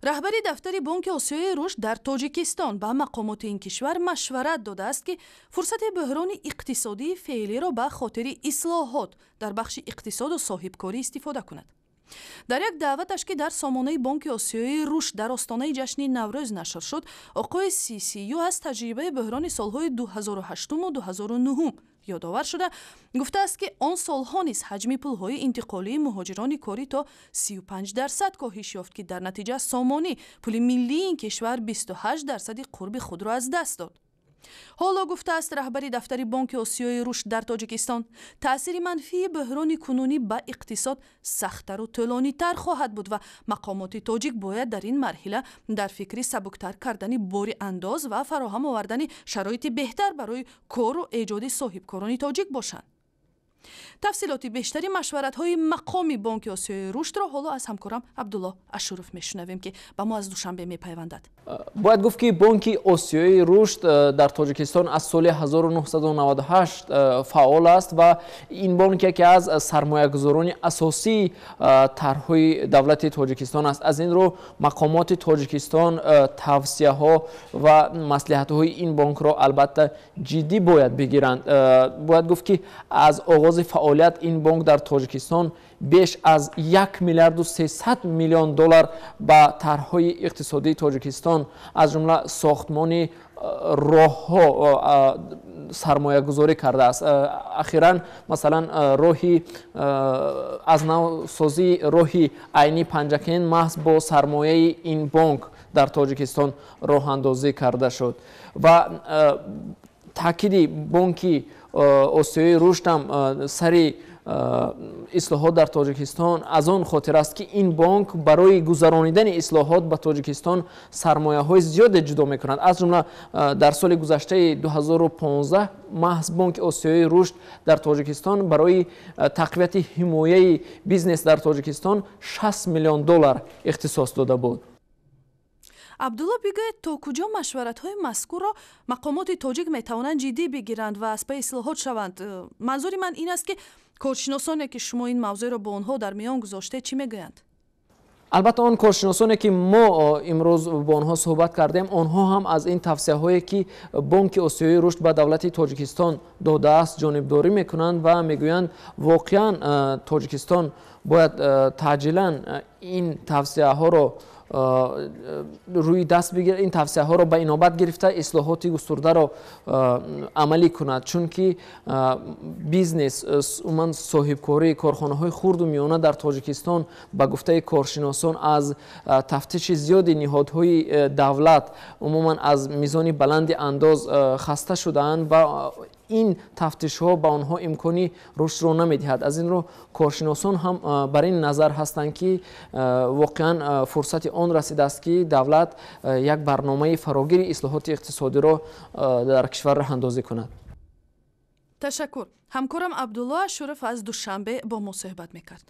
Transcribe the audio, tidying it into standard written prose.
раҳбари дафтари Бонки Осиёи рушд дар Тоҷикистон ба мақомоти ин кишвар машварат додааст, ки фурсати буҳрони иқтисодии феълиро ба хотири ислоҳот дар бахши иқтисоду соҳибкорӣ истифода кунад. дар як даъваташ, ки дар сомонаи Бонки Осиёи рушд дар остонаи ҷашни Наврӯз нашр шуд, оқои Сисию аз таҷрибаи буҳрони солҳои 2008 ва 2009 ёдовар шуда гуфтааст, ки он солҳо низ ҳаҷми пулҳои интиқолии муҳоҷирони корӣ то 35% коҳиш ёфт, ки дар натиҷа сомонӣ пули миллии ин кишвар 28% қурби худро аз даст дод. ҳоло гуфтааст раҳбари дафтари Бонки Осиёи рушд дар Тоҷикистон, таъсири манфии буҳрони кунунӣ ба иқтисод сахттару тӯлонитар хоҳад буд ва мақомоти тоҷик бояд дар ин марҳила дар фикри сабуктар кардани бори андоз ва фароҳам овардани шароити беҳтар барои кору эҷоди соҳибкорони тоҷик бошанд. тафсилоти бештари машваратҳои мақоми Бонки Осиёи рушдро ҳоло аз ҳамкорам Абдулло Ашуров мешунавем, ки ба мо аз Душанбе мепайвандад. бояд гуфт, ки Бонки Осиёи рушд дар Тоҷикистон аз соли 1998 фаъол аст ва ин бонк яке аз сармоягузорони асосии тарҳҳои давлати Тоҷикистон аст. аз ин рӯ мақомоти Тоҷикистон тавсияҳо ва маслиҳатҳои ин бонкро албатта ҷиддӣ бояд бигиранд. бояд гуфт, ки аз оғози фаъолият ин бонк дар Тоҷикистон беш аз 1 миллиарду 300 миллион доллар ба тарҳҳои иқтисодии Тоҷикистон аз ҷумла сохтмони роҳҳо сармоягузорӣ кардааст. ахиран масалан роҳи аз навсозии роҳи айни Панҷакен маҳз бо сармояи ин бонк дар Тоҷикистон роҳандозӣ карда шуд ва таъкиди Бонки Осиёи рушд ҳам сари ислоҳот дар Тоҷикистон аз он хотир аст, ки ин бонк барои гузаронидани ислоҳот ба Тоҷикистон сармояҳои зиёде ҷудо мекунад. аз ҷумла дар соли гузаштаи 2015 маҳз Бонки Осиёи рушд дар Тоҷикистон барои тақвияти ҳимояи бизнес дар Тоҷикистон 60 миллион доллар ихтисос дода буд. абдулло, бигӯед то куҷо машваратҳои мазкурро мақомоти тоҷик метавонанд ҷиддӣ бигиранд ва аз паи ислоҳот шаванд? манзури ман ин аст, ки коршиносоне, ки шумо ин мавзӯъро бо онҳо дар миён гузоштед, чӣ мегӯянд? албатта он коршиносоне, ки мо имрӯз бо онҳо суҳбат кардем, онҳо ҳам аз ин тавсияҳое, ки Бонки Осиёи рушд ба давлати Тоҷикистон додааст, ҷонибдорӣ мекунанд ва мегӯянд воқеан Тоҷикистон бояд таъҷилан ин тавсияҳоро рӯи даст бигирад, ин тавсияҳоро ба инобат гирифта ислоҳоти густурдаро амалӣ кунад, чунки бизнес, умуман соҳибкорӣ, корхонаҳои хурду миёна дар Тоҷикистон ба гуфтаи коршиносон аз тафтиши зиёди ниҳодҳои давлат умуман аз мизони баланди андоз хаста шудаанд ва ин тафтишҳо ба онҳо имкони рушдро намедиҳад. аз ин рӯ коршиносон ҳам бар ин назар ҳастанд, ки воқеан фурсати он расидааст, ки давлат як барномаи фарогири ислоҳоти иқтисодиро дар кишвар раҳандозӣ кунад. ташаккур. ҳамкорам Абдулло Ашуров аз Душанбе бо мо суҳбат мекард.